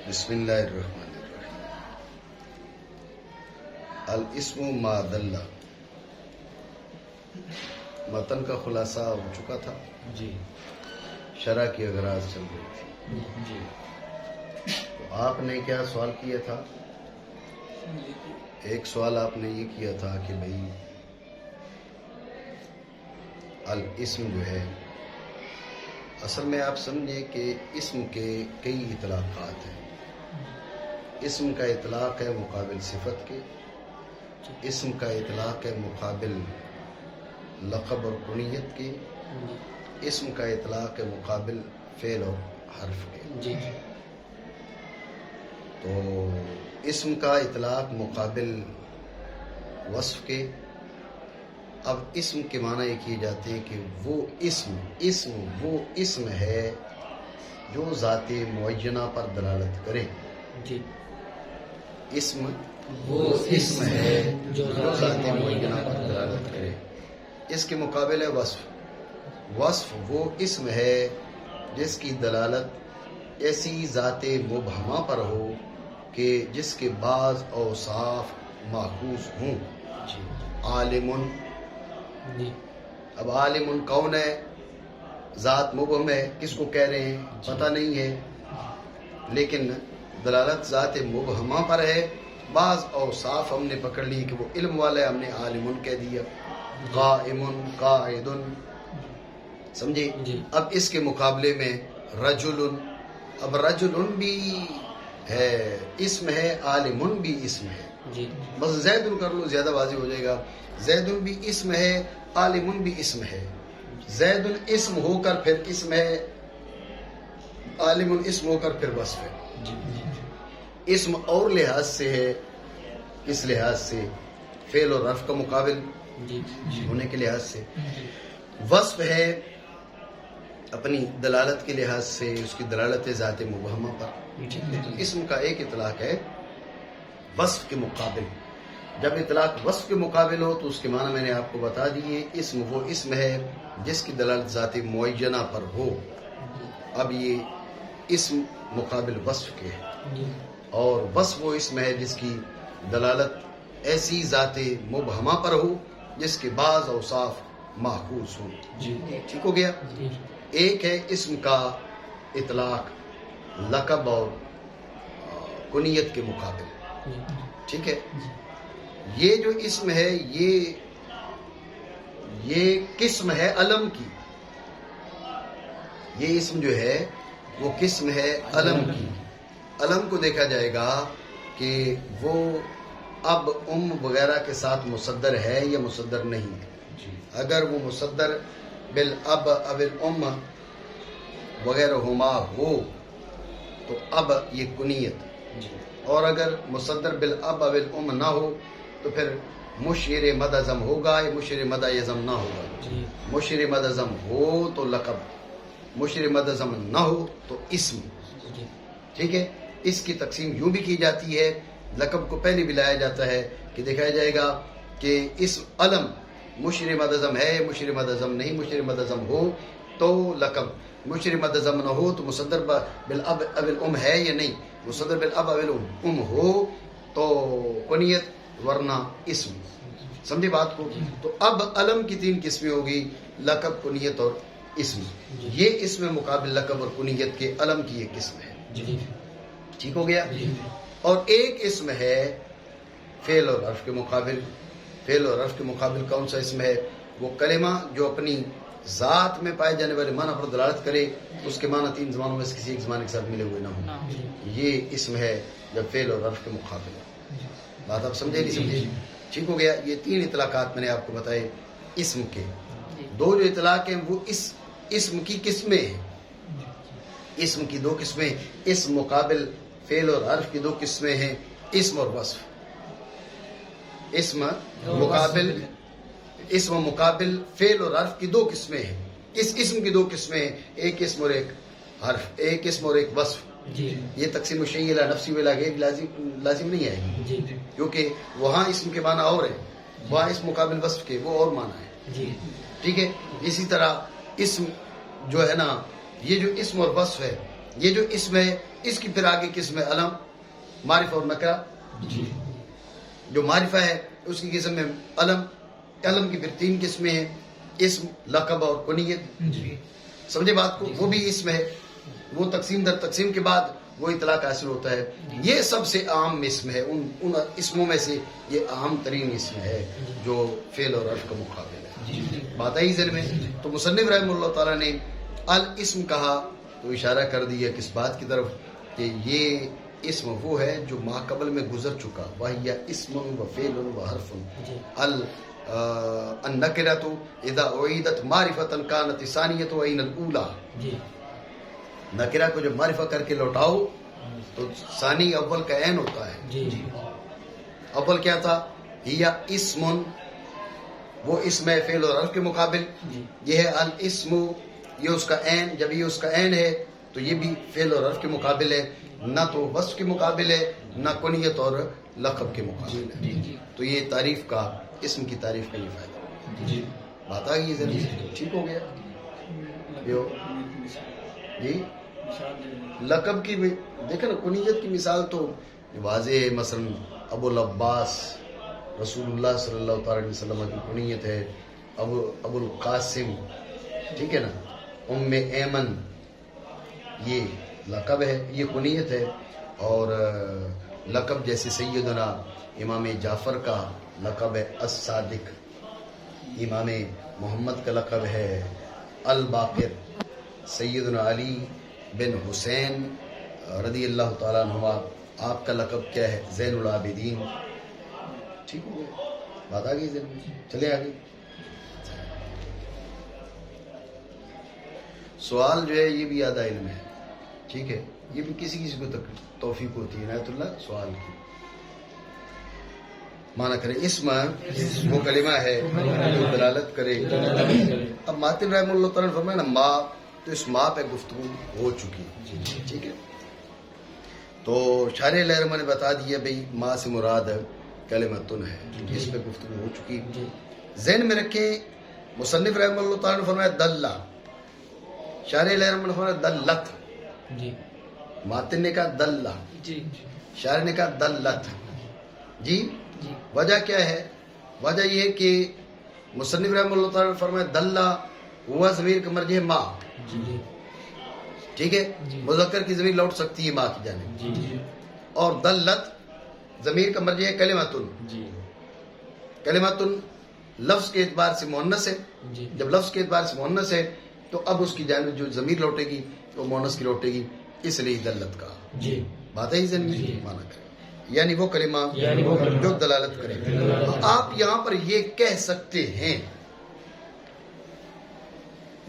بسم اللہ الرحمن الرحیم۔ الاسم ما دل، متن کا خلاصہ ہو چکا تھا جی شرح کی اغراض چل رہی تھی۔ جی تو آپ نے کیا سوال کیا تھا؟ ایک سوال آپ نے یہ کیا تھا کہ بھئی الاسم جو ہے، اصل میں آپ سمجھیں کہ اسم کے کئی اطلاقات ہیں۔ اسم کا اطلاق ہے مقابل صفت کے، اسم کا اطلاق ہے مقابل لقب اور کنیت کے، اسم کا اطلاق ہے مقابل فعل اور حرف کے۔ جی تو اسم کا اطلاق مقابل وصف کے۔ اب اسم کے معنی یہ کیے جاتے ہیں کہ وہ وہ اسم ہے جو ذات معینہ پر دلالت کرے۔ جی اسم وہ اسم ہے جو ذات معینہ پر دلالت کرے۔ اس کے مقابل ہے وصف۔ وصف وہ اسم ہے جس کی دلالت ایسی ذات مبہمہ پر ہو کہ جس کے بعض اوصاف ماخوذ ہوں۔ جی عالم، جی اب عالم کون ہے؟ ذات مبہم ہے، کس کو کہہ رہے ہیں پتہ نہیں ہے، لیکن دلالت ذات مبہمہ پر ہے۔ بعض اوصاف ہم نے پکڑ لی کہ وہ علم والا ہے، ہم نے عالم کہہ دیا۔ قائم، قاعد، سمجھے؟ جی اب اس کے مقابلے میں رجل، اب رجل بھی ہے اسم ہے، عالم بھی اسم ہے۔ جی بس زید کر لو، زیادہ واضح ہو جائے گا۔ زید بھی اسم ہے، عالم بھی اسم ہے۔ زید اسم ہو کر پھر اسم ہے، عالم اسم ہو کر پھر وصف ہے۔ اسم اور لحاظ سے ہے، اس لحاظ سے فعل اور رفع کا مقابل جی ہونے کے لحاظ سے۔ وصف ہے اپنی دلالت کے لحاظ سے، اس کی دلالت ہے ذات مبہمہ پر۔ تو اسم کا ایک اطلاق ہے وصف کے مقابل۔ جب اطلاق وصف کے مقابل ہو تو اس کے معنی میں نے آپ کو بتا دیے۔ اسم وہ اسم ہے جس کی دلالت ذات معینہ پر ہو۔ اب یہ اسم مقابل وصف کے ہے، اور وصف وہ اسم ہے جس کی دلالت ایسی ذات مبہمہ پر ہو جس کے بعض اوصاف ماخوذ ہوں۔ ٹھیک ہو گیا؟ ایک ہے اسم کا اطلاق لقب اور کنیت کے مقابل، ٹھیک ہے؟ یہ جو اسم ہے یہ قسم ہے علم کی۔ یہ اسم جو ہے وہ قسم ہے علم کی۔ علم کو دیکھا جائے گا کہ وہ اب وغیرہ کے ساتھ مصدر ہے یا مصدر نہیں ہے۔ اگر وہ مصدر بالاب اب الام وغیرہ ہما ہو تو اب یہ کنیت، اور اگر مصدر بالاب اب الام نہ ہو تو پھر مشیر مدازم ہوگا یا مشیر مدازم نہ ہوگا۔ مشیر مدازم ہو تو لقب، مشیر مدازم نہ ہو تو اسم، ٹھیک ہے؟ اس کی تقسیم یوں بھی کی جاتی ہے، لقب کو پہلے بھی لایا جاتا ہے کہ دیکھا جائے گا کہ اسم علم مشیر مدازم ہے، مشیر مدازم نہیں، مشیر مدازم ہو تو لقب، مشیر مدازم نہ ہو تو مصدر بالاب اب الام ہے یا نہیں، مصدر بالاب اب الام ہو تو کنیت ورنہ اسم۔ سمجھے بات کو؟ تو اب علم کی تین قسمیں ہوگی، لقب، کنیت اور اسم۔ یہ اسم مقابل لقب اور کنیت کے علم کی ایک قسم ہے۔ ٹھیک ہو گیا؟ اور ایک اسم ہے فعل اور حرف کے مقابل۔ فعل اور حرف کے مقابل کون سا اسم ہے؟ وہ کلمہ جو اپنی ذات میں پائے جانے والے معنی پر دلالت کرے، اس کے معنی تین زبانوں میں سے کسی ایک زبان کے ساتھ ملے ہوئے نہ ہوں۔ یہ اسم ہے جب فعل اور حرف کے مقابل۔ بات آپ سمجھے نہیں سمجھے؟ ٹھیک ہو گیا؟ یہ تین اطلاقات میں نے آپ کو بتائے اسم کے۔ دو جو اطلاق ہیں وہ اس اسم کی قسمیں ہیں۔ اسم کی دو قسمیں، اسم مقابل فعل اور حرف کی دو قسمیں ہیں، اسم اور وصف۔ اسم مقابل فعل اور حرف کی دو قسمیں ہیں۔ اس اسم کی دو قسمیں ہیں، ایک اسم اور ایک حرف، ایک اسم اور ایک وصف۔ یہ تقسیم شیء الی نفسی و الی غیر لازم نہیں آئے گی، کیونکہ وہاں اسم کے معنی اور ہیں، وہاں اسم مقابل وصف کے وہ اور معنی ہے، ٹھیک ہے؟ اسی طرح اسم جو ہے نا، یہ جو اسم اور وصف ہے، یہ جو اسم ہے اس کی پھر آگے قسم ہے علم، معرفہ اور نکرہ. جو معرفہ ہے اس کی قسم ہے علم. علم کی پھر 3 قسمیں ہیں، اسم، لقب اور کنیت. سمجھے بات کو؟ وہ بھی اسم ہے، وہ تقسیم در تقسیم کے بعد وہ اطلاق حاصل ہوتا ہے. یہ سب سے عام اسم ہے، ان اسموں میں سے یہ اہم ترین اسم ہے جو فعل اور حرف کا مقابل ہے. بات آئی ذہن میں؟ تو مصنف رحمہ اللہ تعالیٰ نے الاسم کہا تو اشارہ کر دیا کس بات کی طرف کہ یہ اسم وہ ہے جو ما قبل میں گزر چکا. وہی اسم و فعل و حرف. النکرۃ اذا اعیدت معرفۃ کانت ثانیۃ وعین الاولی. نکرہ کو جب معرفہ کر کے لوٹاؤ تو ثانی اول کا عین ہوتا ہے. اول کیا تھا؟ ہیا اسم، وہ اسم ہے فعل اور حرف کے مقابل. یہ ہے الاسم، یہ اس کا عین. جب یہ اس کا عین ہے تو یہ بھی فعل اور حرف کے مقابل ہے، نہ تو وصف کے مقابل ہے نہ کنیت اور لقب کے مقابل ہے. تو یہ تعریف کا، اسم کی تعریف کا یہ فائدہ. بات آ گئی ضرور؟ ٹھیک ہو گیا. جی لقب کی بھی دیکھیں نا، کنیت کی مثال تو واضح ہے. مثلا ابو العباس رسول اللہ صلی اللہ تعالی علیہ وسلم کی کنیت ہے ابو القاسم. ٹھیک ہے نا. ام ایمن یہ لقب ہے، یہ کنیت ہے. اور لقب جیسے سیدنا امام جعفر کا لقب ہے الصادق، امام محمد کا لقب ہے الباقر، سیدنا علی بن حسین رضی اللہ تعالیٰ عنہ آپ کا لقب کیا ہے؟ زین العابدین. ٹھیک ہو گیا؟ بات آ گئی ذہن میں؟ چلے آگے. سوال جو ہے یہ بھی آدھا علم ہے. ٹھیک ہے، یہ بھی کسی کسی کو توفیق ہوتی ہے عنایت اللہ سوال کی. مانا کرے اسم وہ کلمہ ہے جو دلالت کرے. اب ماتن رحمہ اللہ تعالیٰ نے فرمایا نا ما، تو اس ما پہ گفتگو ہو چکی. ٹھیک ہے، تو شارح لہرمہ نے بتا دیا بھئی ما سے مراد کلمتن ہے، اس پہ گفتگو ہو چکی. ذہن میں رکھیں مصنف رحمہ اللہ تعالیٰ نے فرمایا دلہ، شارح لہرمہ نے فرمایا دلت. ماتن نے کہا دلہ، شارح نے کہا دلت. جی وجہ کیا ہے؟ وجہ یہ ہے کہ مصنف رحمہ اللہ تعالیٰ نے فرمایا دلہ ہوا ضمیر کا مرجع ما. ٹھیک ہے، مذکر کی ضمیر لوٹ سکتی ہے ما کی جانب. اور دلت ضمیر کا مرجع ہے کلمتن. کلمتن لفظ کے اعتبار سے مؤنث ہے. جب لفظ کے اعتبار سے مؤنث ہے تو اب اس کی جانب جو ضمیر لوٹے گی وہ مؤنث کی لوٹے گی، اس لیے دلت کا. بات ہے ذہن میں؟ مانا کرے یعنی وہ کلمہ جو دلالت کرے. آپ یہاں پر یہ کہہ سکتے ہیں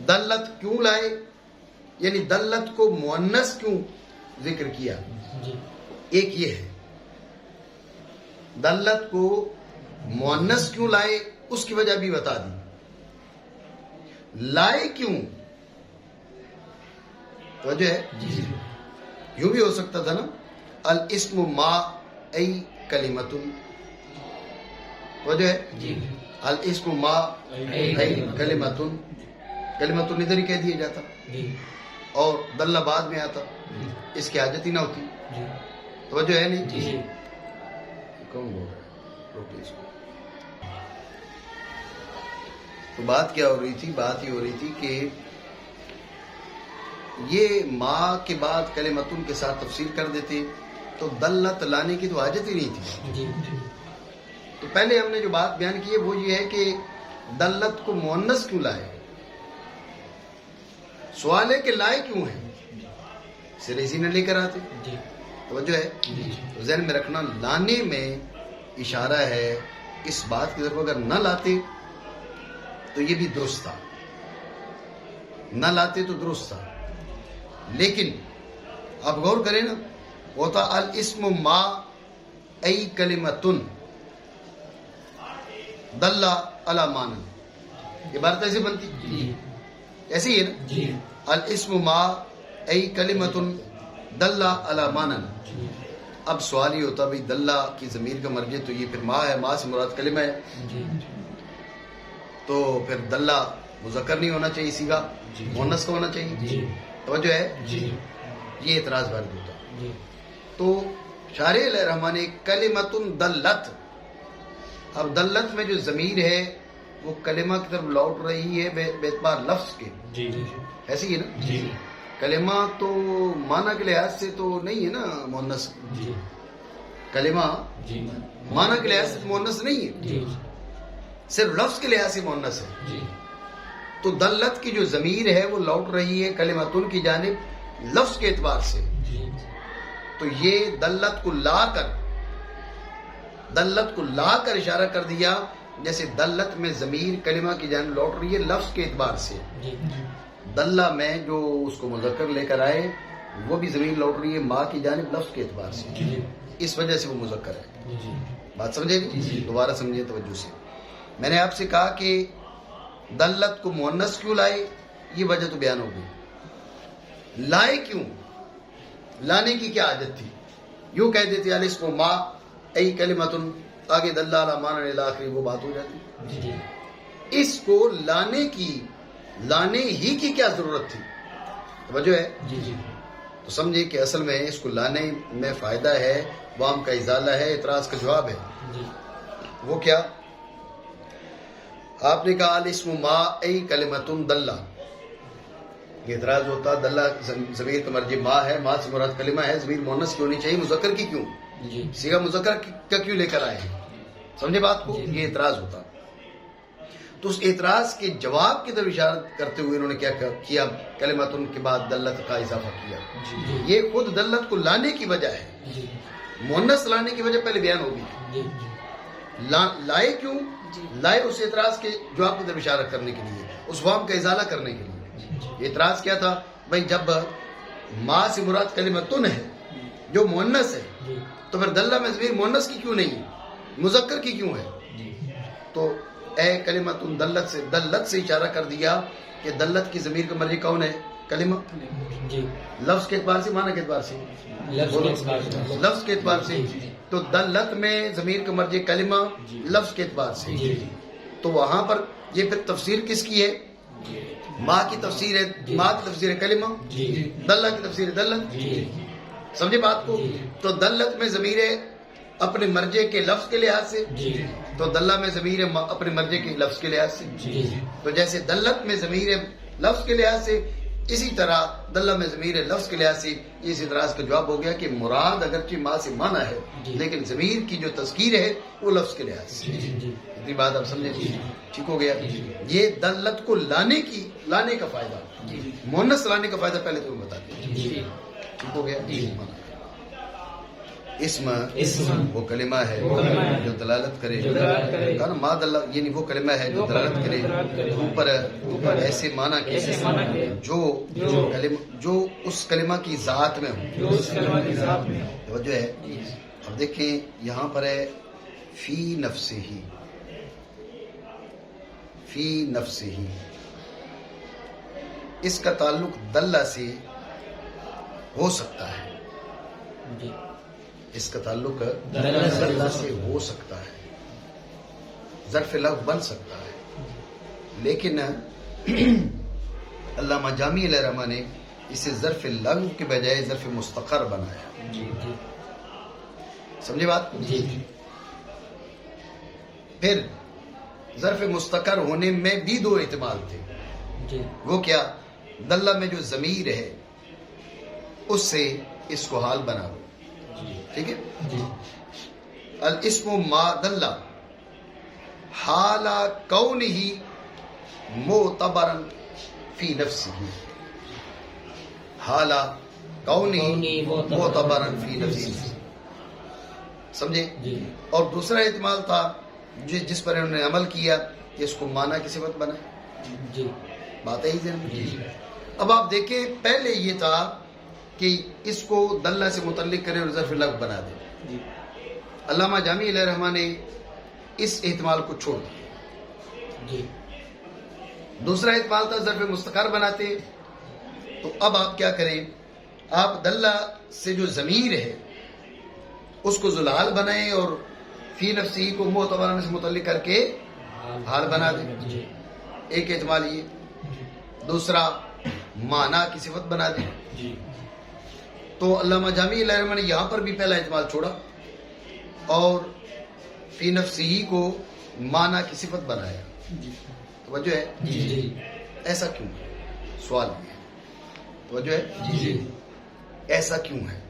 دلت کیوں لائے، یعنی دلت کو مؤنث کیوں ذکر کیا. ایک یہ ہے دلت کو مؤنث کیوں لائے، اس کی وجہ بھی بتا دی. لائے کیوں وجہ ہے؟ یوں بھی ہو سکتا تھا نا الاسم ما ای کلمتن. وجہ ہے الاسم ما ای کلمتن. کلمتن ادھر ہی کہہ دیا جاتا اور دلہ بعد میں آتا، اس کی حاجت ہی نہ ہوتی. توجہ ہے نہیں؟ کون بول رہا ہے؟ روکے اس کو. تو بات کیا ہو رہی تھی؟ بات یہ ہو رہی تھی کہ یہ ما کے بعد کلمتن کے ساتھ تفسیر کر دیتے تو دلت لانے کی تو حاجت ہی نہیں تھی. تو پہلے ہم نے جو بات بیان کی ہے وہ یہ ہے کہ دلت کو مؤنث کیوں لائے. سوال ہے کہ لائے کیوں ہے، صرف اسی نے لے کر آتے. توجہ ہے؟ تو ذہن میں رکھنا لانے میں اشارہ ہے اس بات کی طرف. اگر نہ لاتے تو یہ بھی درست تھا، نہ لاتے تو درست تھا. لیکن آپ غور کریں نا، وہ تھا الاسم ما ای کلمتن دلہ علی معنی. عبارت ایسے بنتی، ایسے ہی ہے نا. الاسم ما ای کلمتن دلہ علی معنی. اب سوال یہ ہوتا بھئی دلہ کی ضمیر کا مرجع تو یہ پھر ما ہے، ما سے مراد کلمہ ہے، تو پھر دلہ مذکر نہیں ہونا چاہیے، سیگا مؤنث کا ہونا چاہیے. توجہ ہے؟ یہ اعتراض وارد ہوتا. جی تو شارح علیہ رحمٰن نے کلمۃ دلت، اب دلت میں جو ضمیر ہے وہ کلمہ کی طرف لوٹ رہی ہے بے اعتبار لفظ کے. جی ایسی ہے نا؟ جی کلمہ تو معنی کے لحاظ سے تو نہیں ہے نا مؤنث. جی کلمہ جی معنی کے لحاظ سے مؤنث نہیں ہے، جی صرف لفظ کے لحاظ سے مؤنث ہے. جی تو دلت کی جو ضمیر ہے وہ لوٹ رہی ہے کلمتن کی جانب لفظ کے اعتبار سے. جی تو یہ دلت کو لا کر اشارہ کر دیا، جیسے دلت میں ضمیر کلمہ کی جانب لوٹ رہی ہے لفظ کے اعتبار سے. جی دلہ میں جو اس کو مذکر لے کر آئے وہ بھی ضمیر لوٹ رہی ہے ماں کی جانب لفظ کے اعتبار سے، جی اس وجہ سے وہ مذکر ہے. جی بات سمجھے؟ دوبارہ سمجھے توجہ سے. میں نے آپ سے کہا کہ دلت کو مؤنث کیوں لائے، یہ وجہ تو بیان ہو گئی. لائے کیوں؟ لانے کی کیا عادت تھی؟ یوں کہہ دیتے الاسم ما ای کلمتن، آگے دلہ علی معنی الی آخری، وہ بات ہو جاتی. جی اس کو لانے ہی کی کیا ضرورت تھی؟ توجہ ہے؟ جی جی تو سمجھے کہ اصل میں اس کو لانے میں فائدہ ہے، وام کا ازالہ ہے، اعتراض کا جواب ہے. جی وہ کیا؟ آپ نے کہا الاسم ما ای کلمتن دلہ، یہ اعتراض ہوتا دلہ ضمیر کا مرجع ما ہے، ما سے مراد کلمہ ہے، ضمیر مؤنث کی ہونی چاہیے، مذکر کی کیوں؟ جی صیغہ مذکر کا کیوں لے کر آئے ہیں؟ سمجھے بات کو؟ یہ اعتراض ہوتا. تو اس اعتراض کے جواب کی طرف اشارہ کرتے ہوئے انہوں نے کیا کیا؟ کلمتن کے بعد دلت کا اضافہ کیا. جی یہ خود دلت کو لانے کی وجہ ہے، جی مؤنث لانے کی وجہ پہلے بیان ہوگی. جی لائے کیوں؟ لائے اس اعتراض کے جواب کی طرف اشارہ کرنے کے لیے، اس وام کا ازالہ کرنے کے لیے. اعتراض کیا تھا؟ بھائی جب ما سے مراد کلمتن ہے جو مؤنث ہے، جی تو پھر دلہ میں ضمیر مؤنث کی کیوں نہیں، مذکر کی کیوں ہے؟ جی تو اے کلمتن دلت سے اشارہ کر دیا کہ دلت کی ضمیر کا مرجع کون ہے؟ کلمہ. جی لفظ کے اعتبار سے، معنی کے اعتبار سے، لفظ کے اعتبار سے. تو دلت میں ضمیر کا مرجع کلمہ لفظ کے اعتبار سے. تو وہاں پر یہ پھر تفسیر کس کی ہے؟ ماں کی تفسیر ہے، ماں کی تفسیر ہے کلمہ، دلہ کی تفسیر ہے دلت. سمجھے بات کو؟ تو دلت میں ضمیر ہے اپنے مرجع کے لفظ کے لحاظ سے، تو دلہ میں ضمیر ہے اپنے مرجع کے لفظ کے لحاظ سے. تو جیسے دلت میں ضمیر ہے لفظ کے لحاظ سے، اسی طرح دلہ میں ضمیر ہے لفظ کے لحاظ سے. اس اعتراض کا جواب ہو گیا کہ مراد اگرچہ ماں سے معنی ہے، لیکن ضمیر کی جو تذکیر ہے وہ لفظ کے لحاظ سے. اتنی بات آپ سمجھے؟ ٹھیک ہو گیا. یہ دلت کو لانے کا فائدہ، مؤنث لانے کا فائدہ پہلے تمہیں بتا دیا. ٹھیک ہو گیا. اسم وہ کلمہ ہے جو دلالت کرے، کہا نا ما دلہ، یعنی وہ کلمہ ہے جو دلالت کرے اوپر ایسے معنی کے جو اس کلمہ کی ذات میں ہو. توجہ ہے؟ اب دیکھیں یہاں پر ہے فی نفسہ ہی، فی نفسہ ہی، اس کا تعلق دلہ سے ہو سکتا ہے، اس کا تعلق دلہ سے ہو سکتا ہے، ظرف لغو بن سکتا ہے. لیکن علامہ جامی علیہ رحمہ نے اسے ظرف لغو کے بجائے ظرف مستقر بنایا. سمجھے بات؟ پھر ظرف مستقر ہونے میں بھی دو احتمال تھے. وہ کیا؟ دلہ میں جو ضمیر ہے اس سے اس کو حال بنا دو. ٹھیک ہے؟ الاسم ما دلہ حال کونہ معتبرا فی نفسہ، حال کونہ معتبرا فی نفسہ. سمجھے؟ اور دوسرا احتمال تھا جس پر انہوں نے عمل کیا کہ اس کو معنی کی صفت بنا. بات ہے ہی. اب آپ دیکھیں پہلے یہ تھا کہ اس کو دلہ سے متعلق کرے اور ظرف لغو بنا دے. علامہ جامی علیہ رحمہ نے اس احتمال کو چھوڑ دیا. دوسرا احتمال تھا ظرف مستقر بناتے. تو اب آپ کیا کریں؟ آپ دلہ سے جو ضمیر ہے اس کو ذوالحال بنائیں اور فی نفسی کو معتبرا سے متعلق کر کے حال بنا دیں. ایک احتمال یہ. دوسرا معنی کی صفت بنا دیں. تو علامہ جامی علیہ الرحمہ نے یہاں پر بھی پہلا احتمال چھوڑا اور فی نفسی کو معنی کی صفت بنایا. توجہ ہے؟ ایسا کیوں ہے؟ سوال یہ ہے. توجہ ہے؟ ایسا کیوں ہے؟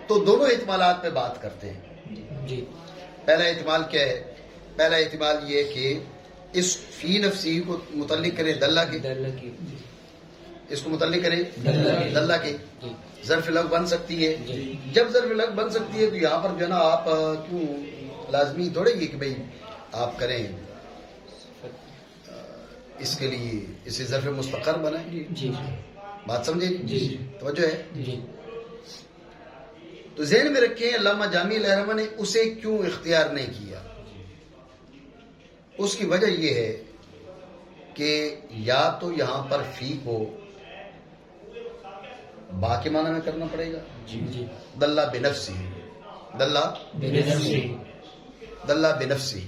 تو دونوں احتمالات پہ بات کرتے ہیں. پہلا احتمال کیا ہے؟ پہلا احتمال یہ ہے کہ اس فی نفسی کو متعلق کرے دلہ کے، اس کو متعلق کرے دلہ کے. ظرف لغو بن سکتی ہے. جب ظرف لغو بن سکتی ہے تو یہاں پر جو ہے نا آپ کیوں لازمی تھوڑے یہ کہ بھئی آپ کریں اس کے لیے اسے ظرف مستقر بنائیں. بات سمجھے؟ توجہ ہے؟ تو ذہن میں رکھیں علامہ جامی علیہ الرحمہ نے اسے کیوں اختیار نہیں کیا. اس کی وجہ یہ ہے کہ یا تو یہاں پر فی کو با کے معنی میں کرنا پڑے گا، دلہ بنفسی، دلہ بنفسی،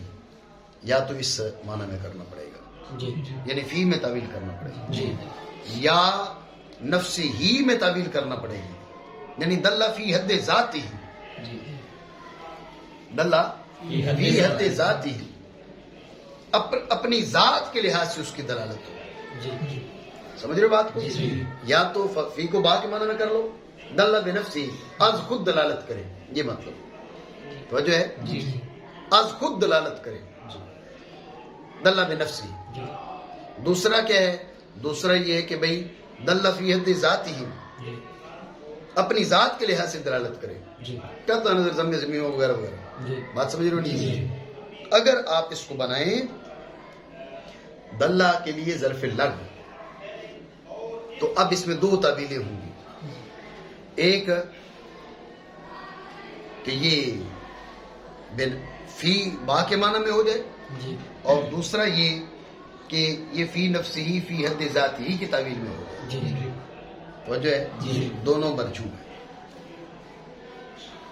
یا تو اس معنی میں کرنا پڑے گا، یعنی فی میں تعویل کرنا پڑے گا، یا نفسی ہی میں تعویل کرنا پڑے گی، یعنی دلہ فی حد ذاتی، دلہ فی حد ذاتی، اپنی ذات کے لحاظ سے اس کی دلالت ہو. سمجھ رہے بات کو؟ یا تو فی کو با کے معنی میں کر لو، دلہ بنفسی، از خود دلالت کرے، یہ مطلب توجہ ہے؟ از خود دلالت کرے، دلہ بنفسی. دوسرا کیا ہے؟ دوسرا یہ ہے کہ بھئی دلہ فی حد ذاتی ہی، اپنی ذات کے لحاظ سے دلالت کرے، کیا تو نظر زمین وغیرہ وغیرہ. بات سمجھ رہے ہو نہیں؟ اگر آپ اس کو بنائیں دلہ کے لیے ظرف لغو تو اب اس میں دو تعبیریں ہوں گی. ایک کہ یہ فی با کے معنی میں ہو جائے، اور دوسرا یہ کہ یہ فی نفسی ہی فی حد ذاتی ہی کی تعویل میں ہو جائے. توجہ ہے؟ دونوں مرجوح ہیں.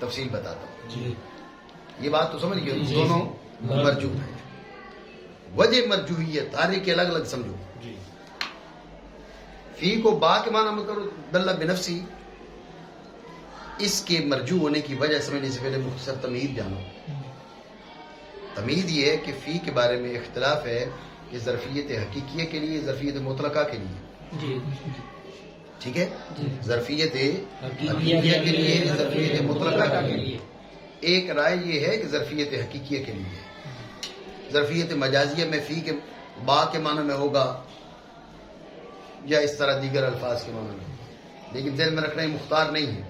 تفصیل بتاتا ہوں، یہ بات تو سمجھ گئے، دونوں مرجوح ہیں. وجہ مرجوحیت ہر ایک الگ الگ سمجھو. فی کو با کے معنی میں کرو دلہ بنفسی، اس کے مرجوح ہونے کی وجہ سمجھنے سے پہلے مختصر تمہید جانو. تمہید یہ ہے کہ فی کے بارے میں اختلاف ہے کہ ظرفیت حقیقیہ کے لیے، ظرفیت مطلقہ کے لیے. ٹھیک ہے؟ ظرفیت حقیقیہ کے لیے، ظرفیت مطلقہ کے لیے. ایک رائے یہ ہے کہ ظرفیت حقیقیہ کے لیے. ظرفیت مجازیہ میں فی کے با کے معنی میں ہوگا یا اس طرح دیگر الفاظ کے معنی میں، لیکن ذہن میں رکھنا یہ مختار نہیں ہے.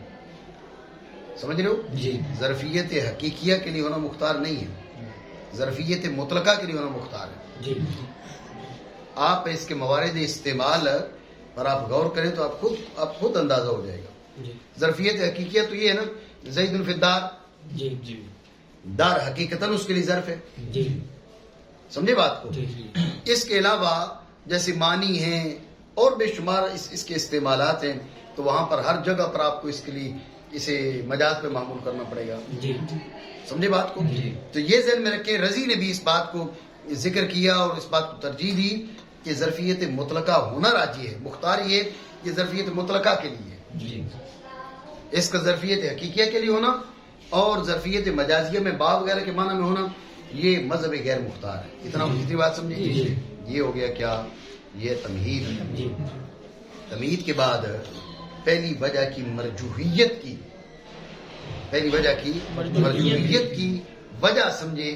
سمجھ رہے ہو؟ ظرفیت حقیقیہ کے لیے ہونا مختار نہیں ہے، ظرفیت مطلقہ کے لیے ہونا مختار ہے. آپ اس کے موارد استعمال پر آپ غور کریں تو آپ خود اندازہ ہو جائے گا. ظرفیت حقیقیہ تو یہ ہے نا زید فی الدار، دار حقیقتاً اس کے لیے ظرف ہے. سمجھے بات کو؟ اس کے علاوہ جیسے معنی ہیں اور بے شمار اس کے استعمالات ہیں، تو وہاں پر ہر جگہ پر آپ کو اس کے لیے اسے مجاز پہ معمول کرنا پڑے گا. سمجھے بات کو؟ تو یہ ذہن میں رکھیں، رضی نے بھی اس بات کو ذکر کیا اور اس بات کو ترجیح دی کہ ظرفیت مطلقہ ہونا راجی ہے. مختار یہ کہ ظرفیت مطلقہ کے لیے، اس کا ظرفیت حقیقیہ کے لیے ہونا اور ظرفیت مجازیہ میں با وغیرہ کے معنی میں ہونا یہ مذہب غیر مختار ہے. اتنی بات سمجھے؟ یہ ہو گیا کیا؟ یہ تمہید. تمہید کے بعد پہلی وجہ کی مرجوحیت کی وجہ سمجھے،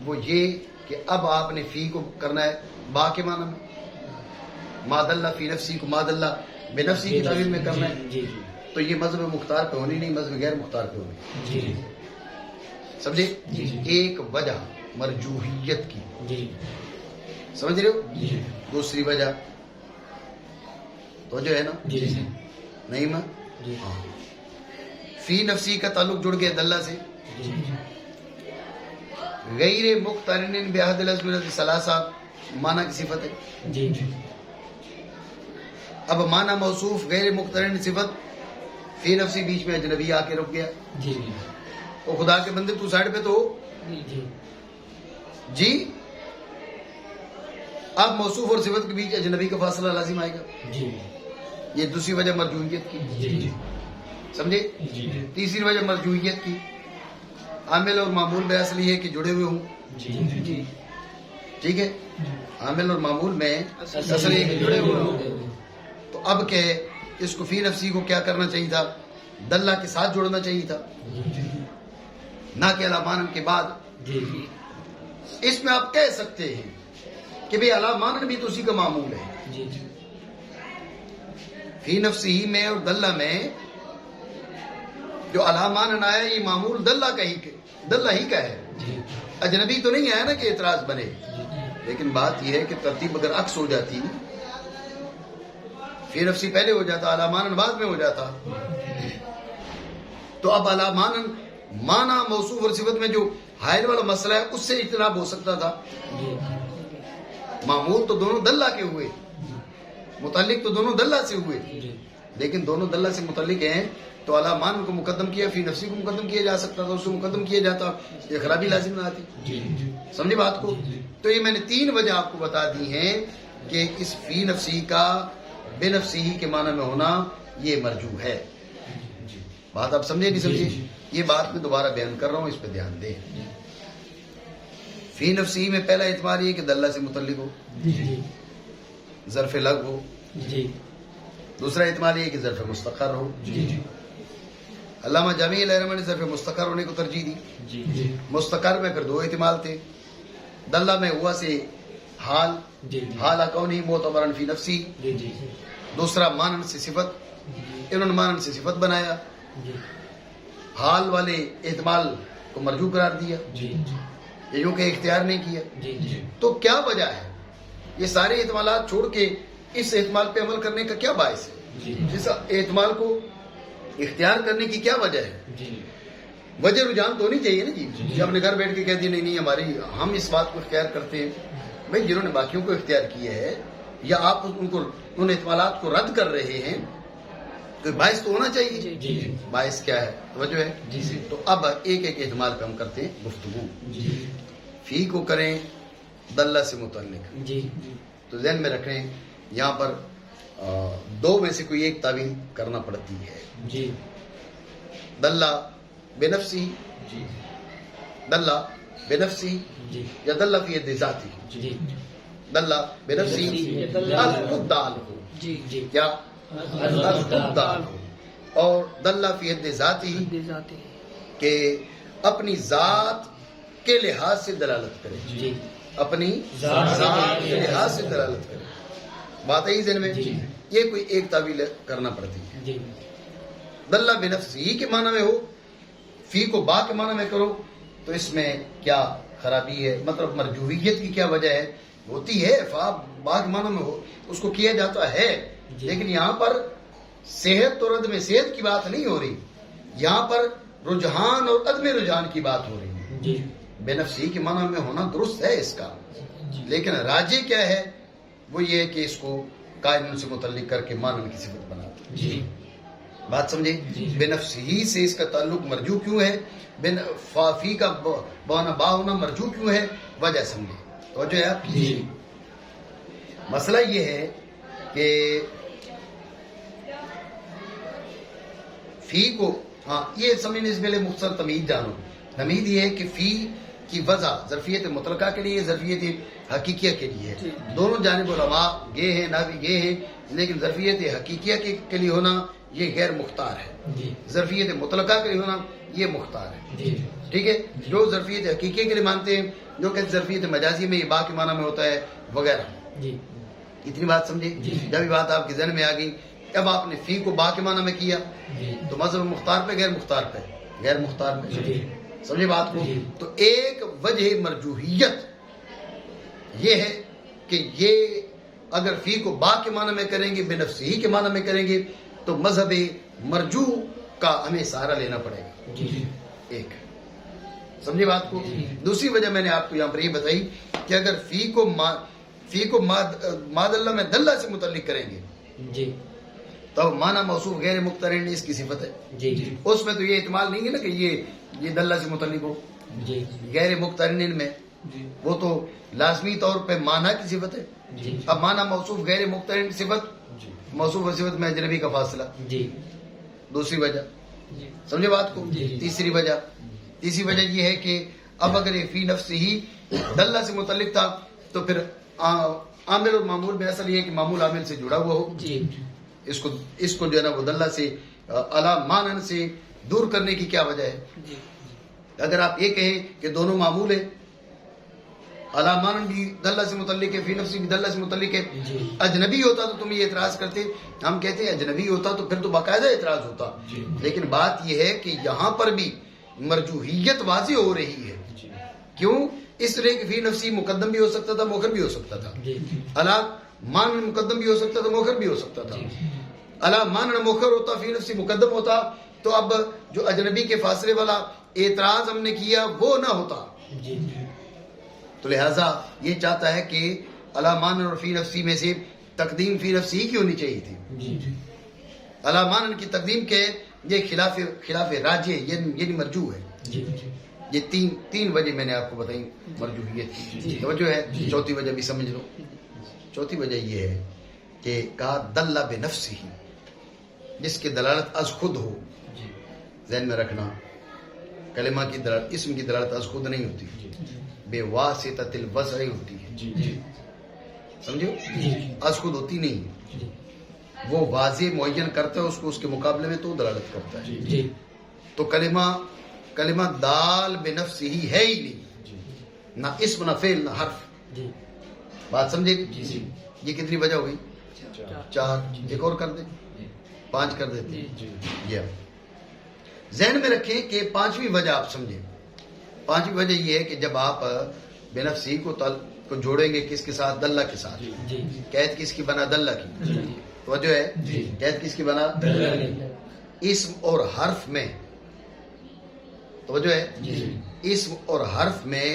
وہ یہ کہ اب آپ نے فی کو کرنا ہے با کے معنی میں، ما دلہ فی نفسی کو ما دلہ بنفسی کی تعبیر میں کرنا ہے. تو یہ مذہب مختار پہ ہونی نہیں، مذہب غیر مختار پہ ہونی. سمجھے؟ ایک وجہ مرجوحیت کی، سمجھ رہے ہو؟ دوسری وجہ تو جو ہے نا نہیں ماں فی نفسی کا تعلق جڑ گیا دلہ سے. غیر مقترن بأحد الازمنة الثلاثہ معنی کی صفت ہے. اب معنی موصوف غیر مقترن صفت فی نفسی بیچ میں اجنبی آ کے رک گیا. او خدا کے بندے تو سائڈ پہ تو جی اب موصوف اور صفت کے بیچ اجنبی کا فاصلہ لازم آئے گا. جی یہ دوسری وجہ مرجوحیت کی. جی سمجھے؟ جی تیسری وجہ مرجوحیت کی، عامل اور معمول میں اصل یہ ہے کہ جڑے ہوئے ہوں. جی جی ٹھیک ہے، عامل اور معمول میں اصل یہ ہے کہ جڑے ہوئے ہوں. تو اب کہ اس کو فی نفسی کو کیا کرنا چاہیے تھا؟ دلہ کے ساتھ جوڑنا چاہیے تھا، نہ کہ علامانن کے بعد. جی اس میں آپ کہہ سکتے ہیں کہ بھئی علامانن بھی تو اسی کا معمول ہے. جی فی نفسی میں اور دلہ میں جو علامانن آیا یہ معمول دلہ ہی کا ہے. جی اجنبی تو نہیں آیا نا کہ اعتراض بنے. لیکن بات یہ ہے کہ ترتیب اگر عکس ہو جاتی، فی نفسی پہلے ہو جاتا، علامانن بعد میں ہو جاتا، تو اب علامانن معنی موصوف اور صفت میں جو حائل والا مسئلہ ہے اس سے اجتناب ہو سکتا تھا. معمول تو دونوں دلہ کے ہوئے، متعلق تو دونوں دلہ سے ہوئے، لیکن دونوں دلہ سے متعلق ہیں تو علامانن کو مقدم کیا، فی نفسی کو مقدم کیا جا سکتا تھا، اس کو مقدم کیا جاتا، یہ خرابی لازم نہ آتی. سمجھے بات کو؟ تو یہ میں نے 3 وجہ آپ کو بتا دی ہیں کہ اس فی نفسی کا بے نفسی ہی کے معنی میں ہونا یہ مرجوح ہے. بات آپ سمجھے نہیں سمجھے؟ یہ بات میں دوبارہ بیان کر رہا ہوں، اس پہ دھیان دیں. فی نفسی میں پہلا اعتبار یہ کہ دلہ سے متعلق ہو، ظرف لغو ہو. دوسرا اعتبار یہ کہ ظرف مستقر ہو. علامہ جامی علیہ الرحمہ نے ظرف مستقر ہونے کو ترجیح دی. مستقر میں پھر 2 احتمال تھے. دلہ میں ہوا سے حال، حال کونہی معتبرن فی نفسی. دوسرا مانن سے صفت، انہوں نے مانن سے صفت بنایا، حال والے احتمال کو مرجوع قرار دیا، یہ یوں کہ اختیار نہیں کیا. تو کیا وجہ ہے یہ سارے احتمالات چھوڑ کے اس احتمال پہ عمل کرنے کا کیا باعث ہے؟ جس احتمال کو اختیار کرنے کی کیا وجہ ہے؟ وجہ رجحان تو ہونی چاہیے نا جی. جب نے گھر بیٹھ کے کہہ دی نہیں ہم اس بات کو اختیار کرتے ہیں. بھائی جنہوں نے باقیوں کو اختیار کیا ہے، یا آپ ان احتمالات کو رد کر رہے ہیں، تو باعث تو ہونا چاہیے. باعث کیا ہے؟ توجہ ہے. تو اب ایک احتمال پہ ہم کرتے ہیں گفتگو. فی کو کریں دلہ سے متعلق، تو ذہن میں رکھیں یہاں پر 2 میں سے کوئی ایک تعویل کرنا پڑتی ہے. دلہ بے نفسی، دلہ بے نفسی یا دلہ فی ید ذاتی. دلہ بے نفسی خود دال ہو، کیا خود دال ہو، اور دلہ فی ید ذاتی کہ اپنی ذات کے لحاظ سے دلالت کرے، اپنی ذات کے لحاظ سے دلالت کرے. بات ہے ذہن میں؟ یہ کوئی ایک تعویل کرنا پڑتی ہے. دلہ بے نفسی کے معنی میں ہو، فی کو با کے معنی میں کرو، تو اس میں کیا خرابی ہے؟ مطلب مرجوحیت کی کیا وجہ ہے؟ ہوتی ہے فا با کے معنی میں ہو اس کو کیا جاتا ہے، لیکن یہاں پر صحت اور عدم صحت کی بات نہیں ہو رہی، یہاں پر رجحان اور عدم رجحان کی بات ہو رہی ہے. بے نفسی کے معنی میں ہونا درست ہے اس کا، لیکن راجی کیا ہے؟ وہ یہ ہے کہ اس کو قائم سے متعلق کر کے مانن کی صفت بنا دیں. بات سمجھے؟ بے نفسی سے اس کا تعلق مرجوع کیوں ہے؟ فی کا با ہونا مرجوع کیوں ہے؟ وجہ سمجھے. توجہ ہے آپ کی؟ مسئلہ یہ ہے کہ فی کو یہ سمجھنے سے پہلے مختصر تمہید جانو. تمہید یہ ہے کہ فی کی وضع ظرفیت مطلقہ کے لیے، ظرفیت حقیقیہ کے لیے ہے. دونوں جانب علماء گئے ہیں، ناوی گئے ہیں، لیکن ظرفیت حقیقیہ کے لیے ہونا یہ غیر مختار ہے، ظرفیت مطلقہ کے لیے ہونا یہ مختار ہے. ٹھیک ہے؟ جو ظرفیت حقیقیہ کے لیے مانتے ہیں، جو کہ ظرفیت مجازی میں یہ با کے معنی میں ہوتا ہے وغیرہ. اتنی بات سمجھے؟ جب یہ بات آپ کے ذہن میں آ گئی، اب آپ نے فی کو با کے معنی میں کیا تو مذہب مختار پہ غیر مختار پہ غیر مختار پہ. سمجھے بات کو؟ تو ایک وجہ مرجوحیت یہ ہے کہ یہ اگر فی کو با کے معنی میں کریں گے، بے نفسی کے معنی میں کریں گے، تو مذہب مرجوح کا ہمیں سہارا لینا پڑے گا. ایک سمجھے بات کو؟ دوسری وجہ میں نے آپ کو یہاں پر یہ بتائی کہ اگر فی کو ماد اللہ میں دلہ سے متعلق کریں گے تو معنی موصوف غیر مقترن اس کی صفت ہے. اس میں تو یہ احتمال نہیں ہے نا کہ یہ دلہ سے متعلق ہو. غیر مقترن میں وہ تو لازمی طور پہ معنی کی صفت ہے. جی اب مانا موصوف غیر مقترن صفت، موصوف و صفت میں اجنبی کا فاصلہ، جی دوسری وجہ، جی سمجھے بات کو؟ جی۔ تیسری وجہ یہ ہے کہ اب اگر یہ فی نفس ہی دلہ سے متعلق تھا تو پھر عامل اور معمول میں اصل یہ ہے کہ معمول عامل سے جڑا ہوا ہو، جی اس کو جو ہے نا وہ دلہ سے علی مانن سے دور کرنے کی کیا وجہ ہے؟ جی اگر آپ یہ کہیں کہ دونوں معمول ہیں، علی مانن بھی دلہ سے متعلق ہے، فی نفسی بھی دلہ سے متعلق ہے، جی اجنبی ہوتا تو تم یہ اعتراض کرتے، ہم کہتے ہیں اجنبی ہوتا تو پھر تو باقاعدہ اعتراض ہوتا، لیکن بات یہ ہے کہ یہاں پر بھی مرجوحیت واضح ہو رہی ہے، کیوں؟ اس لیے کہ فی نفسی مقدم بھی ہو سکتا تھا، مؤخر بھی ہو سکتا تھا، جی علی مانن مقدم بھی ہو سکتا تھا، مؤخر بھی ہو سکتا تھا، علی مانن مؤخر ہوتا، فی نفسی مقدم ہوتا، تو اب جو اجنبی کے فاصلے والا اعتراض ہم نے کیا وہ نہ ہوتا، جی تو لہٰذا یہ چاہتا ہے کہ علی مانن اور فی نفسی میں سے تقدیم فی نفسی ہی کی ہونی چاہیے تھی، جی علی مانن کی تقدیم کے یہ خلاف راجح یعنی مرجوح ہے، جی یہ تین وجہ میں نے آپ کو بتائی مرجوحیت کی، توجہ ہے؟ چوتھی وجہ بھی سمجھ لو، چوتھی وجہ یہ ہے کہ کہا دلہ بنفسہ ہی، جس کی دلالت از خود ہو، ذہن میں رکھنا کلمہ کی دلالت، اسم کی دلالت از خود نہیں ہوتی، بے واسطۃ الوضع ہوتی ہے، سمجھو؟ از خود ہوتی نہیں، وہ واضح معین کرتا ہے اس کو، اس کے مقابلے میں تو دلالت کرتا ہے، جی تو کلمہ دال بنفس ہی ہے ہی نہیں، نہ اسم نہ فعل نہ حرف، جی بات سمجھے؟ جی یہ کتنی وجہ ہو گئی؟ چار، ایک اور کر دیں، 5 کر دیتے جی یہ ذہن میں رکھیں کہ پانچویں وجہ آپ سمجھیں، پانچویں وجہ یہ ہے کہ جب آپ بنفسی کو جوڑیں گے کس کے ساتھ؟ دلہ کے ساتھ، جی قید کس کی بنا؟ دلہ کی، توجہ ہے؟ قید کس کی بنا؟ اسم اور حرف میں، توجہ ہے؟ اسم اور حرف میں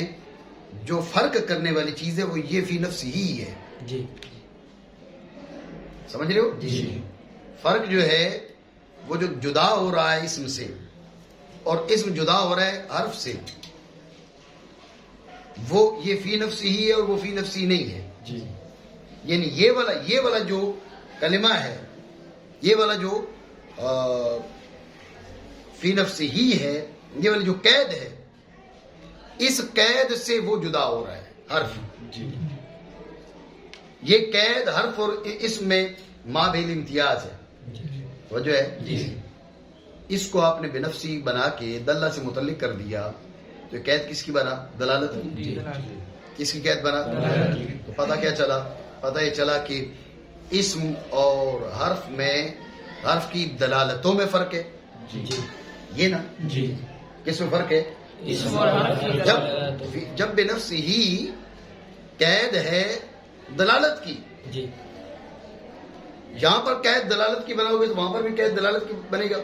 جو فرق کرنے والی چیز ہے وہ یہ فی نفس ہی ہے، جی سمجھ رہے ہو؟ فرق جو ہے وہ جو جدا ہو رہا ہے اسم سے اور اسم جدا ہو رہا ہے حرف سے، وہ یہ فی نفس ہی ہے اور وہ فی نفس ہی نہیں ہے، یعنی یہ والا جو کلمہ ہے، یہ والا جو فی نفس ہی ہے، یہ والی جو قید ہے، اس قید سے وہ جدا ہو رہا ہے حرف، یہ قید حرف اور اسم میں مابین امتیاز ہے، وجہ ہے؟ اس کو آپ نے بنفسی بنا کے دلہ سے متعلق کر دیا تو قید کس کی بنا؟ دلالت کی، کس کی قید بنا؟ تو پتہ کیا چلا؟ پتہ یہ چلا کہ اسم اور حرف میں، حرف کی دلالتوں میں فرق ہے، یہ نا کس میں فرق ہے؟ جب بنفس ہی قید ہے دلالت کی، یہاں پر قید دلالت کی بنا ہوگی تو وہاں پر بھی قید دلالت کی بنے گا،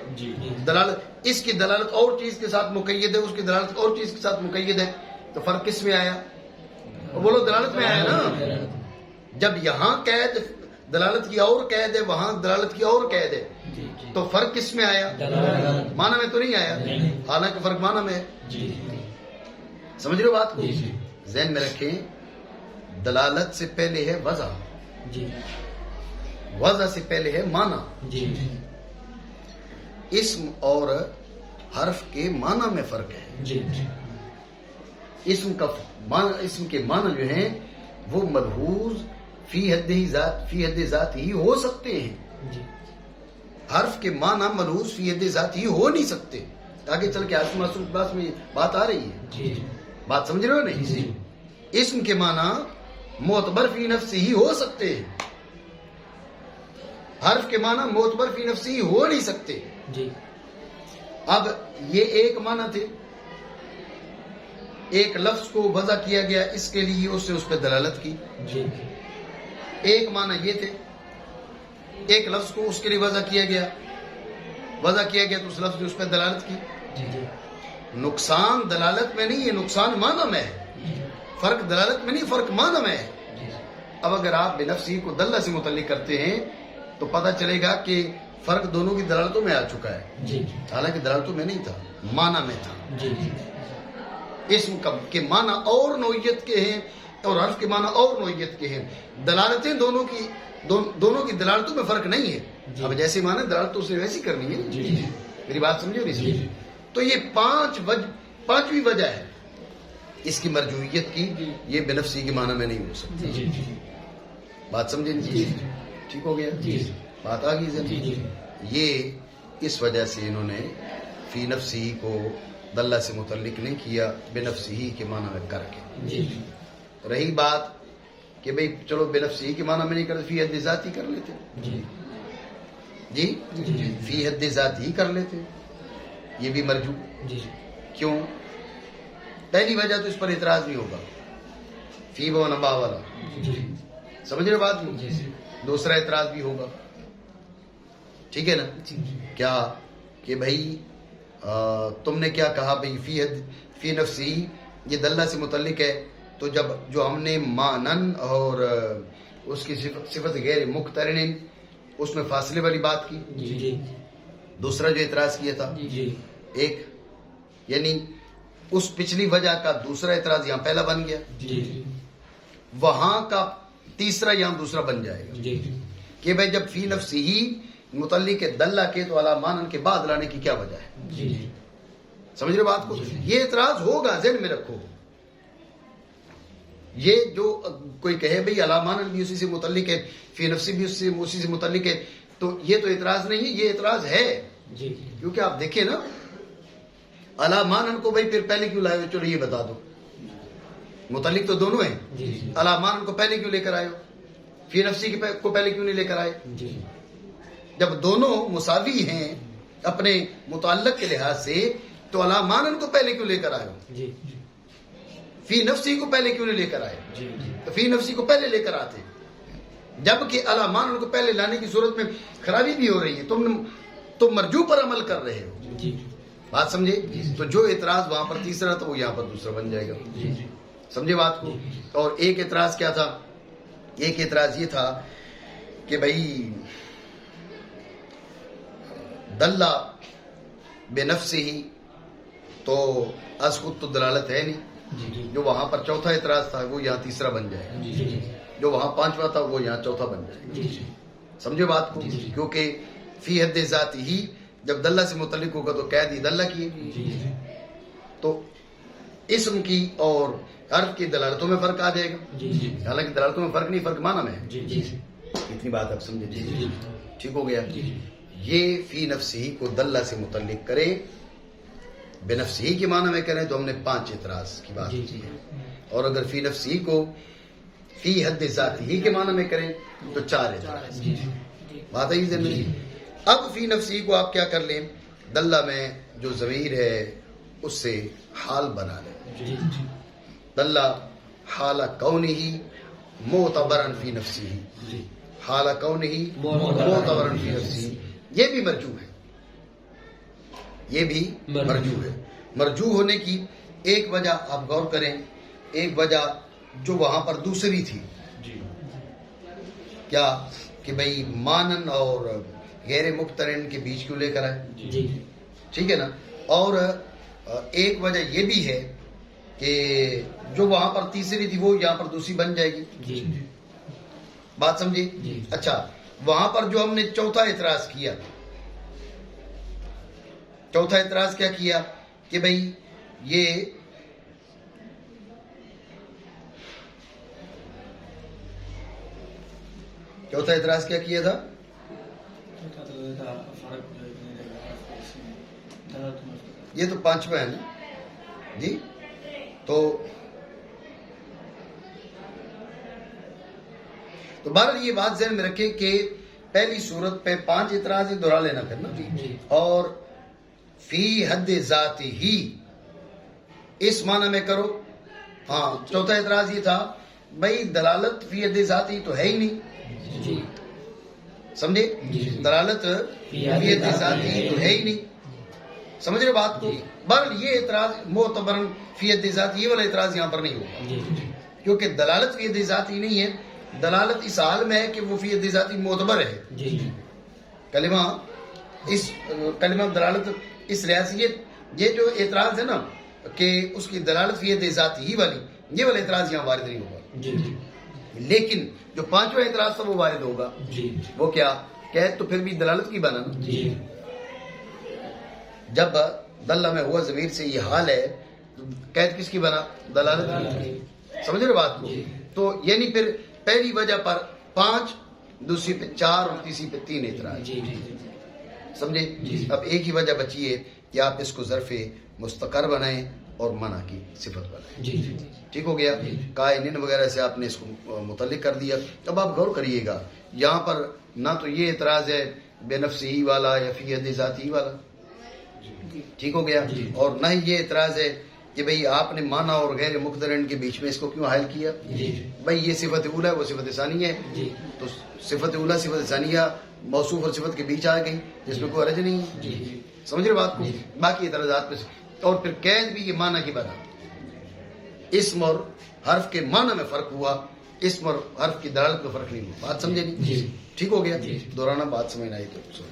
دلالت اس کی دلالت اور چیز کے ساتھ مقید ہے، اس کی دلالت اور چیز کے ساتھ مقید ہے، تو فرق کس میں آیا؟ بولو دلالت میں آیا نا، جب یہاں قید دلالت کی اور قید ہے، وہاں دلالت کی اور قید ہے، تو فرق کس میں آیا؟ معنی میں تو نہیں آیا، حالانکہ فرق معنی میں ہے، سمجھ رہے ہو بات کو؟ ذہن میں رکھیں دلالت سے پہلے ہے وضع، وضع سے پہلے ہے معنی، اسم اور حرف کے معنی میں فرق ہے، اسم کے معنی جو ہیں وہ ملحوظ فی حد ذات ہی ہو سکتے ہیں، حرف کے معنی ملحوظ فی حد ذات ہی ہو نہیں سکتے، آگے چل کے آسم باس میں بات آ رہی ہے، بات سمجھ رہے ہو نہیں؟ اسم کے معنی معتبر فی نفس ہی ہو سکتے ہیں، حرف کے معنی معتبر فی نفس ہی ہو نہیں سکتے، اب یہ ایک معنی تھے، ایک لفظ کو وضع کیا گیا اس کے لیے اس نے اس پہ دلالت کی، ایک معنی یہ تھے، ایک لفظ کو اس کے لیے وضع کیا گیا تو اس لفظ نے اس پہ دلالت کی، نقصان دلالت میں نہیں ہے، نقصان معنی میں ہے، فرق دلالت میں نہیں، فرق معنی میں ہے۔ اب اگر آپ بنفسی کو دلہ سے متعلق کرتے ہیں تو پتہ چلے گا کہ فرق دونوں کی دلالتوں میں آ چکا ہے، حالانکہ دلالتوں میں نہیں تھا، معنی میں تھا، اسم کے معنی اور نوعیت کے ہیں، اور حرف کے معنی اور نوعیت کے ہیں. دلالتیں دونوں کی دلالتوں میں فرق نہیں ہے. اب جیسے معنی دلالت تو اسے ویسی کرنی ہے. میری بات سمجھو نہیں؟ تو یہ پانچویں وجہ ہے اس کی مرجوعیت کی. یہ بنفسی کے معنی میں نہیں ہو سکتی. بات سمجھے نہیں؟ ٹھیک ہو گیا؟ بات آ گئی. یہ اس وجہ سے انہوں نے فی نفسی کو دلہ سے متعلق نہیں کیا، بنفسی کے معنی میں کر کے. رہی بات کہ بھئی چلو بنفسی کے معنی میں نہیں کرتے، فی حد ذاتی کر لیتے. جی فی حد ذاتی کر لیتے، یہ بھی مرجو. کیوں؟ پہلی وجہ تو اس پر اعتراض نہیں ہوگا، فی و نبا والا. سمجھ رہے بات؟ دوسرا اعتراض بھی ہوگا. ٹھیک ہے نا؟ کیا کہ بھائی تم نے کیا کہا بھائی فی نفسی یہ دلہ سے متعلق ہے، تو جب جو ہم نے مانن اور اس کی صفت غیر مقترن اس میں فاصلے والی بات کی. دوسرا جو اعتراض کیا تھا ایک، یعنی اس پچھلی وجہ کا دوسرا اعتراض یہاں پہلا بن گیا، وہاں کا تیسرا یہاں دوسرا بن جائے گا کہ بھائی جب فی نفسی ہی متعلق دلہ کے تو علی مانن کے بعد لانے کی کیا وجہ ہے. سمجھ رہے بات کو؟ یہ اعتراض ہوگا، ذہن میں رکھو. یہ جو کوئی کہے بھئی علی مانن بھی اسی سے متعلق ہے، فی نفسی بھی اسی سے متعلق ہے، تو یہ تو اعتراض نہیں ہے، یہ اعتراض ہے. کیونکہ آپ دیکھیں نا علی مانن کو بھئی پھر پہلے کیوں لائے ہو؟ چلو یہ بتا دو، متعلق تو دونوں ہیں. علی مانن کو پہلے کیوں لے کر آئے ہو؟ فی نفسی کو پہلے کیوں نہیں لے کر آئے؟ جب دونوں مساوی ہیں اپنے متعلق کے لحاظ سے تو علی مانن کو پہلے کیوں لے کر آئے ہو؟ فی نفسی کو پہلے کیوں نہیں لے کر آئے؟ تو فی نفسی کو پہلے لے کر آتے، جبکہ علی مانن کو پہلے لانے کی صورت میں خرابی بھی ہو رہی ہے، تم مرجو پر عمل کر رہے ہو. بات سمجھے؟ تو جو اعتراض وہاں پر تیسرا تو وہ یہاں پر دوسرا بن جائے گا. سمجھے بات کو؟ اور ایک اعتراض کیا تھا؟ ایک اعتراض یہ تھا کہ بھائی دلہ بے نفسی ہی تو از خود تو دلالت ہے نہیں. جو وہاں پر چوتھا اعتراض تھا وہ یہاں تیسرا بن جائے گا، جو وہاں پانچواں تھا وہ یہاں چوتھا بن جائے گا. سمجھے بات کو؟ کیونکہ فی حد ذاتی ہی جب دلہ سے متعلق ہوگا تو قید ہی دلہ کی، تو اسم کی اور حرف کی دلالتوں میں فرق آ جائے گا. حالانکہ دلالتوں میں فرق نہیں، فرق معنی میں ہے. اتنی بات آپ سمجھے؟ ٹھیک ہو گیا. یہ فی نفسی کو دلہ سے متعلق کرے، بے نفسی کے معنی میں کریں تو ہم نے 5 اعتراض کی بات کی ہے، اور اگر فی نفسی کو فی حد ذاتی ہی کے معنی میں کریں تو 4 اعتراض. بات ہے زندگی. اب فی نفسی کو آپ کیا کر لیں، دلہ میں جو ضمیر ہے اس سے حال بنا لیں. دلہ حال کونہی معتبرا فی نفسی، حال کونہی معتبرا فی نفسی. یہ بھی مرجو ہے، یہ بھی مرجو ہے. مرجو ہونے کی ایک وجہ آپ غور کریں، ایک وجہ جو وہاں پر دوسری تھی کیا کہ بھئی مانن اور غیر مقترن کے بیچ کیوں لے کر آئے. ٹھیک ہے نا. اور ایک وجہ یہ بھی ہے کہ جو وہاں پر تیسری تھی وہ یہاں پر دوسری بن جائے گی. بات سمجھے؟ اچھا، وہاں پر جو ہم نے چوتھا اعتراض کیا، چوتھا اعتراض کیا کیا کہ بھئی یہ چوتھا اعتراض کیا کیا تھا؟ یہ تو 5واں ہے نا جی. تو بہرحال یہ بات ذہن میں رکھے کہ پہلی صورت پہ 5 اعتراض دہرا لینا کرنا، اور فی حد ذاتی ہی اس معنی میں کرو. ہاں، چوتھا اعتراض یہ تھا بھائی دلالت فی حد ذاتی تو ہے ہی نہیں. سمجھے؟ دلالت فی حد ذاتی تو ہے ہی نہیں. سمجھ رہے بات کو؟ بہرحال یہ اعتراض معتبرن فی حد ذاتی، یہ والا اعتراض یہاں پر نہیں ہوگا، کیونکہ دلالت فی حد ذاتی نہیں ہے. دلالت اس حال میں ہے کہ وہ فی حد ذاتی معتبر ہے. کلمہ اس کلمہ دلالت اس لحاظ سے یہ جو اعتراض ہے نا کہ اس کی دلالت فی حد ذاتی ہی والی، یہ والا اعتراض یہاں وارد نہیں ہوگا. جی لیکن جو پانچواں اعتراض تھا وہ وارد ہوگا. جی وہ کیا؟ قید تو پھر بھی دلالت کی بنا نا. جی جب دلہ میں ہوا ضمیر سے یہ حال ہے تو قید کس کی بنا؟ دلالت کی. سمجھ رہے بات کو؟ جی. تو یعنی پھر پہلی وجہ پر 5، دوسری پہ 4 اور تیسری پہ 3 اعتراض. جی سمجھے؟ جی. اب ایک ہی وجہ بچی ہے کہ آپ اس کو ظرف مستقر بنائیں اور منع کی صفت بنائیں. جی ٹھیک ہو گیا؟ جی. قائنین وغیرہ سے آپ نے اس کو متعلق کر دیا. اب آپ غور کریے گا یہاں پر نہ تو یہ اعتراض ہے بے نفسی والا یا فی حد ذاتی والا. ٹھیک ہو گیا؟ جی. اور نہ ہی یہ اعتراض ہے کہ بھئی آپ نے مانا اور غیر مقترن کے بیچ میں اس کو کیوں حائل کیا. جی بھئی یہ صفت اولا ہے وہ صفت ثانیہ ہے. جی تو صفت اولا صفت ثانیہ موصوف اور صفت کے بیچ آ گئی جس میں کوئی حرج نہیں ہے. جی سمجھ رہے بات کو؟ جی. باقی اعتراضات میں سے اور پھر قید بھی یہ معنی کی بنا. اسم اور حرف کے معنی میں فرق ہوا، اسم اور حرف کی دلالت میں فرق نہیں ہوا. بات سمجھے نہیں؟ جی. ٹھیک ہو گیا؟ جی. دورانہ بات سمجھنا ہے تو